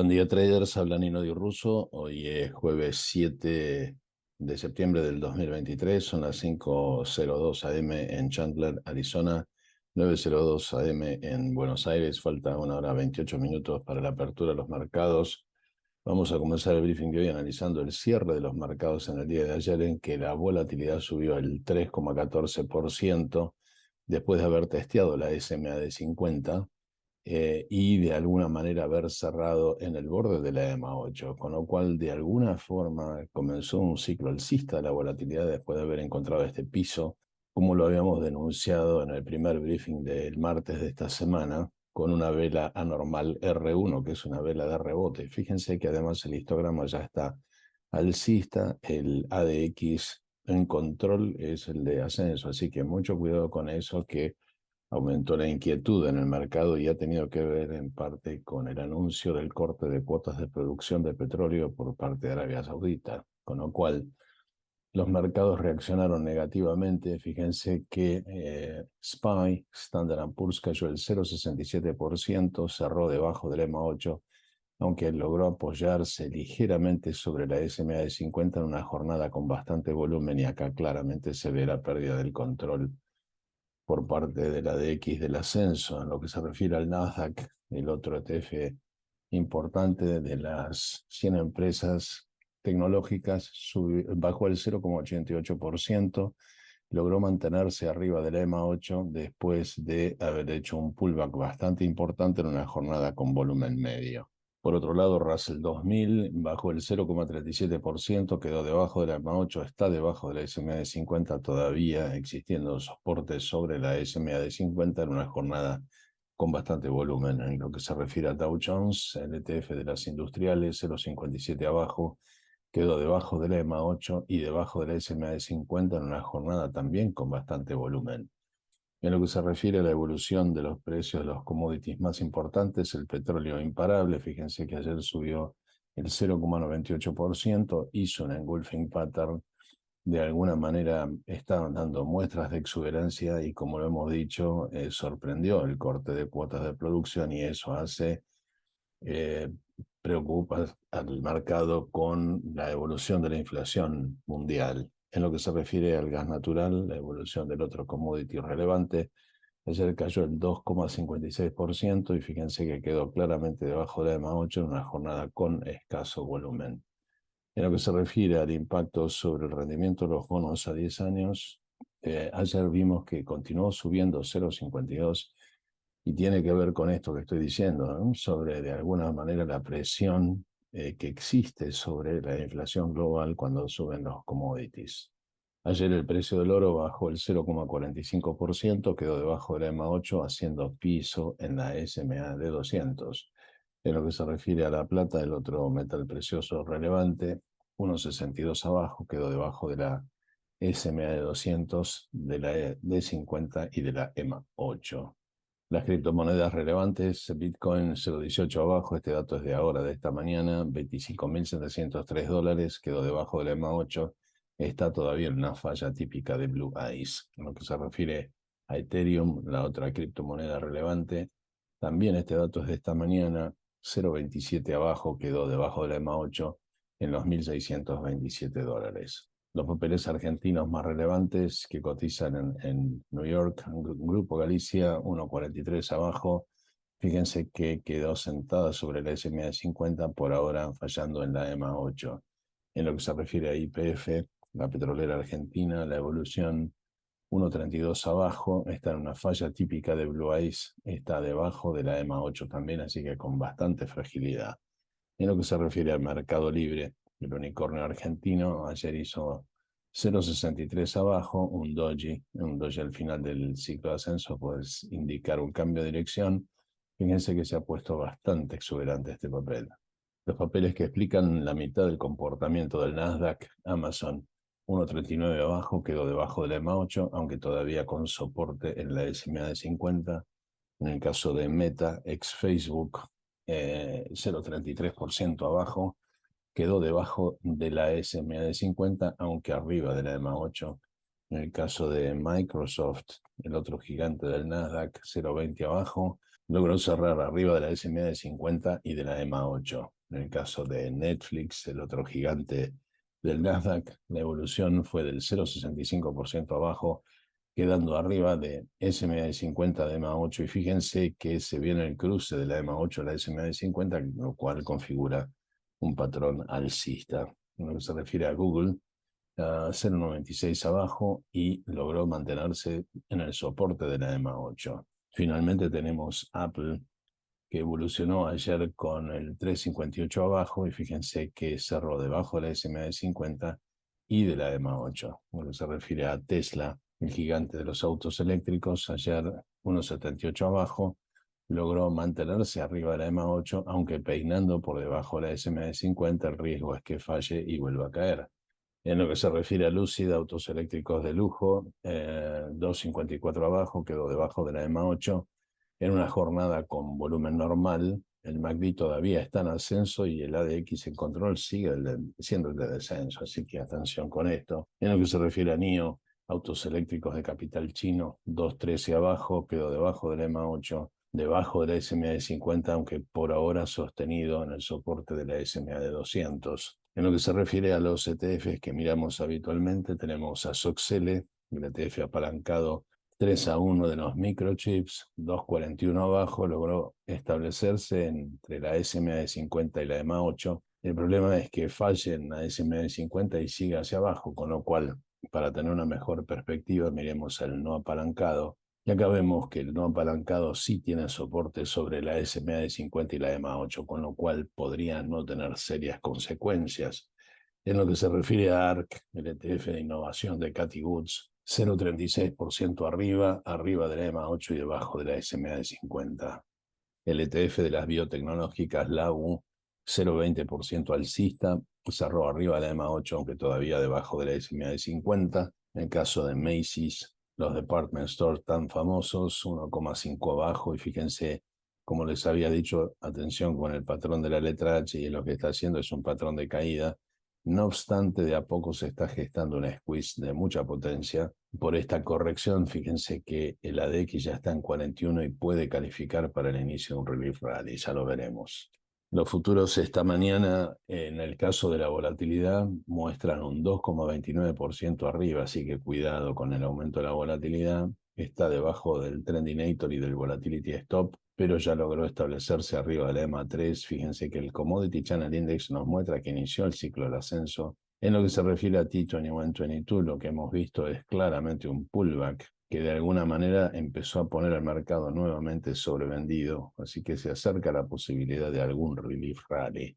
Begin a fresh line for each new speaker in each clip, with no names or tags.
Buen día traders, habla Nino Di Russo. Hoy es jueves 7 de septiembre del 2023, son las 5:02 a.m. en Chandler, Arizona, 9:02 a.m. en Buenos Aires. Falta 1 hora 28 minutos para la apertura de los mercados. Vamos a comenzar el briefing de hoy analizando el cierre de los mercados en el día de ayer, en que la volatilidad subió el 3,14% después de haber testeado la SMA de 50 y de alguna manera haber cerrado en el borde de la EMA 8, con lo cual de alguna forma comenzó un ciclo alcista de la volatilidad después de haber encontrado este piso, como lo habíamos denunciado en el primer briefing del martes de esta semana, con una vela anormal R1, que es una vela de rebote. Fíjense que además el histograma ya está alcista, el ADX en control es el de ascenso, así que mucho cuidado con eso, que aumentó la inquietud en el mercado y ha tenido que ver en parte con el anuncio del corte de cuotas de producción de petróleo por parte de Arabia Saudita, con lo cual los mercados reaccionaron negativamente. Fíjense que SPY, Standard Poor's, cayó el 0,67%, cerró debajo del EMA 8, aunque logró apoyarse ligeramente sobre la SMA de 50 en una jornada con bastante volumen, y acá claramente se ve la pérdida del control por parte de la DX del ascenso. En lo que se refiere al Nasdaq, el otro ETF importante de las 100 empresas tecnológicas, bajó el 0,88%, logró mantenerse arriba del EMA 8 después de haber hecho un pullback bastante importante en una jornada con volumen medio. Por otro lado, Russell 2000 bajó el 0,37%, quedó debajo de la EMA 8, está debajo de la SMA de 50, todavía existiendo soportes sobre la SMA de 50 en una jornada con bastante volumen. En lo que se refiere a Dow Jones, el ETF de las industriales, 0,57 abajo, quedó debajo de la EMA 8 y debajo de la SMA de 50 en una jornada también con bastante volumen. En lo que se refiere a la evolución de los precios de los commodities más importantes, el petróleo imparable, fíjense que ayer subió el 0,98%, hizo un engulfing pattern, de alguna manera está dando muestras de exuberancia y, como lo hemos dicho, sorprendió el corte de cuotas de producción, y eso hace eh, preocupa al mercado con la evolución de la inflación mundial. En lo que se refiere al gas natural, la evolución del otro commodity relevante, ayer cayó el 2,56% y fíjense que quedó claramente debajo de la EMA 8 en una jornada con escaso volumen. En lo que se refiere al impacto sobre el rendimiento de los bonos a 10 años, ayer vimos que continuó subiendo 0,52, y tiene que ver con esto que estoy diciendo, ¿no? Sobre, de alguna manera, la presión que existe sobre la inflación global cuando suben los commodities. Ayer el precio del oro bajó el 0,45%, quedó debajo de la EMA 8, haciendo piso en la SMA de 200. En lo que se refiere a la plata, el otro metal precioso relevante, 1,62 abajo, quedó debajo de la SMA de 200, de la de 50 y de la EMA 8. Las criptomonedas relevantes, Bitcoin 0,18 abajo, este dato es de ahora, de esta mañana, $25.703, quedó debajo de la EMA 8, está todavía en una falla típica de Blue Eyes. En lo que se refiere a Ethereum, la otra criptomoneda relevante, también este dato es de esta mañana, 0,27 abajo, quedó debajo de la EMA 8 en los $1.627. Los papeles argentinos más relevantes que cotizan en New York, Grupo Galicia, 1,43 abajo. Fíjense que quedó sentada sobre la SMA de 50, por ahora fallando en la EMA 8. En lo que se refiere a YPF, la petrolera argentina, la evolución 1,32 abajo, está en una falla típica de Blue Eyes, está debajo de la EMA 8 también, así que con bastante fragilidad. En lo que se refiere al mercado libre, el unicornio argentino ayer hizo 0,63 abajo, un doji al final del ciclo de ascenso puede indicar un cambio de dirección. Fíjense que se ha puesto bastante exuberante este papel. Los papeles que explican la mitad del comportamiento del Nasdaq, Amazon 1,39 abajo, quedó debajo de la EMA 8, aunque todavía con soporte en la SMA de 50. En el caso de Meta, ex Facebook, 0,33% abajo, quedó debajo de la SMA de 50, aunque arriba de la EMA 8. En el caso de Microsoft, el otro gigante del Nasdaq, 0,20 abajo, logró cerrar arriba de la SMA de 50 y de la EMA 8. En el caso de Netflix, el otro gigante del Nasdaq, la evolución fue del 0,65% abajo, quedando arriba de SMA 50 de EMA 8. Y fíjense que se viene el cruce de la EMA 8 a la SMA 50, lo cual configura un patrón alcista. En lo que se refiere a Google, 0,96 abajo y logró mantenerse en el soporte de la EMA 8. Finalmente tenemos Apple, que evolucionó ayer con el 3,58 abajo y fíjense que cerró debajo de la SMA de 50 y de la EMA 8. Bueno, se refiere a Tesla, el gigante de los autos eléctricos, ayer 1,78 abajo, logró mantenerse arriba de la EMA 8, aunque peinando por debajo de la SMA de 50, el riesgo es que falle y vuelva a caer. En lo que se refiere a Lucid, autos eléctricos de lujo, 2,54 abajo, quedó debajo de la EMA 8. En una jornada con volumen normal, el MACD todavía está en ascenso y el ADX en control sigue siendo el de descenso, así que atención con esto. En lo que se refiere a NIO, autos eléctricos de capital chino, 2,13 abajo, quedó debajo de la EMA 8, debajo de la SMA de 50, aunque por ahora sostenido en el soporte de la SMA de 200. En lo que se refiere a los ETFs que miramos habitualmente, tenemos a Soxele, el ETF apalancado 3-1 de los microchips, 2,41 abajo, logró establecerse entre la SMA de 50 y la EMA 8. El problema es que falle en la SMA de 50 y siga hacia abajo, con lo cual, para tener una mejor perspectiva, miremos el no apalancado. Y acá vemos que el no apalancado sí tiene soporte sobre la SMA de 50 y la EMA 8, con lo cual podría no tener serias consecuencias. En lo que se refiere a ARK, el ETF de innovación de Cathie Woods, 0,36% arriba, arriba de la EMA 8 y debajo de la SMA de 50. El ETF de las biotecnológicas LAU, 0,20% alcista, cerró arriba de la EMA 8, aunque todavía debajo de la SMA de 50. En el caso de Macy's, los department stores tan famosos, 1,5 abajo, y fíjense, como les había dicho, atención con el patrón de la letra H, y lo que está haciendo es un patrón de caída. No obstante, de a poco se está gestando un squeeze de mucha potencia. Por esta corrección, fíjense que el ADX ya está en 41 y puede calificar para el inicio de un relief rally, ya lo veremos. Los futuros esta mañana, en el caso de la volatilidad, muestran un 2,29% arriba, así que cuidado con el aumento de la volatilidad. Está debajo del Trendinator y del Volatility Stop, pero ya logró establecerse arriba de la EMA 3. Fíjense que el Commodity Channel Index nos muestra que inició el ciclo del ascenso. En lo que se refiere a T21-22, lo que hemos visto es claramente un pullback que de alguna manera empezó a poner al mercado nuevamente sobrevendido, así que se acerca la posibilidad de algún relief rally.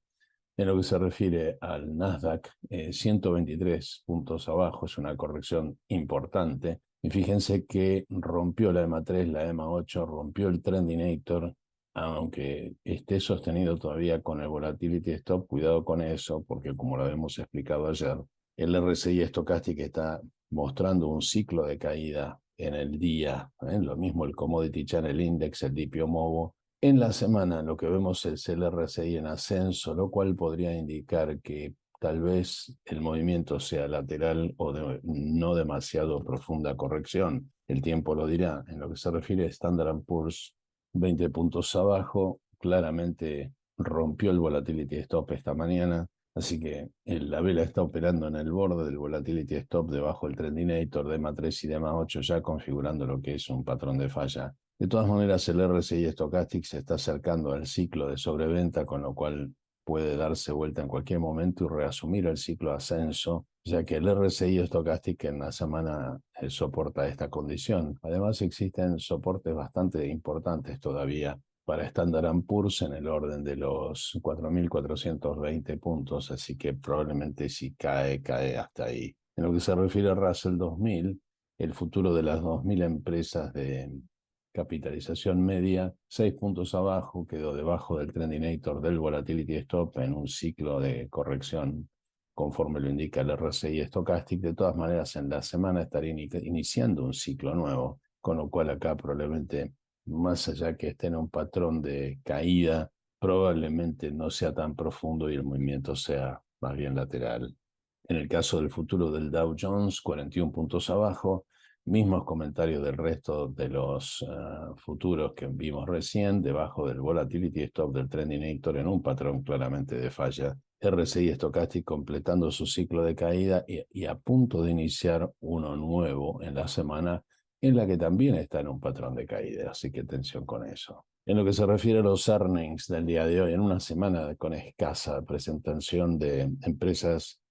En lo que se refiere al Nasdaq, 123 puntos abajo, es una corrección importante. Y fíjense que rompió la EMA 3, la EMA 8, rompió el Trendinator, aunque esté sostenido todavía con el Volatility Stop, cuidado con eso, porque como lo hemos explicado ayer, el RSI Stochastic está mostrando un ciclo de caída en el día. Lo mismo el Commodity Channel Index, el DPO MOVO. En la semana lo que vemos es el RSI en ascenso, lo cual podría indicar que tal vez el movimiento sea lateral o de no demasiado profunda corrección. El tiempo lo dirá. En lo que se refiere a Standard & Poor's, 20 puntos abajo, claramente rompió el Volatility Stop esta mañana, así que la vela está operando en el borde del Volatility Stop debajo del Trendinator de EMA 3 y de EMA 8, ya configurando lo que es un patrón de falla. De todas maneras, el RSI Stochastic se está acercando al ciclo de sobreventa, con lo cual puede darse vuelta en cualquier momento y reasumir el ciclo de ascenso, ya que el RSI Stochastic en la semana soporta esta condición. Además, existen soportes bastante importantes todavía para Standard & Poor's en el orden de los 4.420 puntos, así que probablemente si cae, cae hasta ahí. En lo que se refiere a Russell 2000, el futuro de las 2.000 empresas de capitalización media, 6 puntos abajo, quedó debajo del Trendinator del Volatility Stop en un ciclo de corrección conforme lo indica el RSI Stochastic. De todas maneras, en la semana estaría iniciando un ciclo nuevo, con lo cual acá probablemente, más allá que esté en un patrón de caída, probablemente no sea tan profundo y el movimiento sea más bien lateral. En el caso del futuro del Dow Jones, 41 puntos abajo, Mismos comentarios del resto de los futuros que vimos recién, debajo del Volatility Stop del Trending Indicator en un patrón claramente de falla. RSI Stochastic completando su ciclo de caída y a punto de iniciar uno nuevo en la semana en la que también está en un patrón de caída, así que atención con eso. En lo que se refiere a los earnings del día de hoy, en una semana con escasa presentación de empresas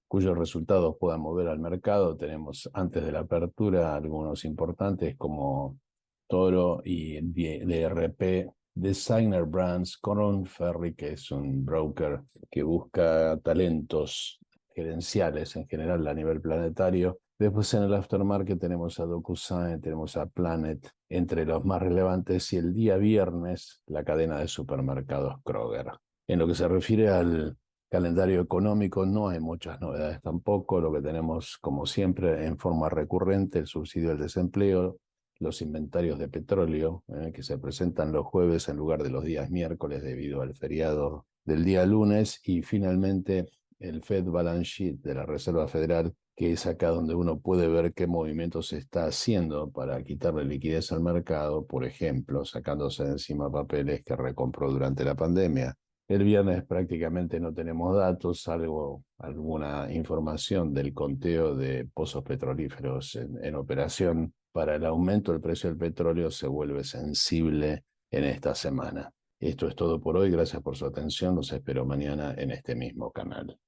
cuyos resultados puedan mover al mercado, tenemos antes de la apertura algunos importantes como Toro y DRP, Designer Brands, Korn Ferry, que es un broker que busca talentos gerenciales en general a nivel planetario. Después en el aftermarket tenemos a DocuSign, tenemos a Planet, entre los más relevantes, y el día viernes la cadena de supermercados Kroger. En lo que se refiere al calendario económico, no hay muchas novedades tampoco. Lo que tenemos, como siempre, en forma recurrente, el subsidio al desempleo, los inventarios de petróleo, que se presentan los jueves en lugar de los días miércoles debido al feriado del día lunes, y finalmente el Fed Balance Sheet de la Reserva Federal, que es acá donde uno puede ver qué movimientos se está haciendo para quitarle liquidez al mercado, por ejemplo, sacándose de encima papeles que recompró durante la pandemia. El viernes prácticamente no tenemos datos, salvo alguna información del conteo de pozos petrolíferos en operación. Para el aumento del precio del petróleo se vuelve sensible en esta semana. Esto es todo por hoy. Gracias por su atención. Los espero mañana en este mismo canal.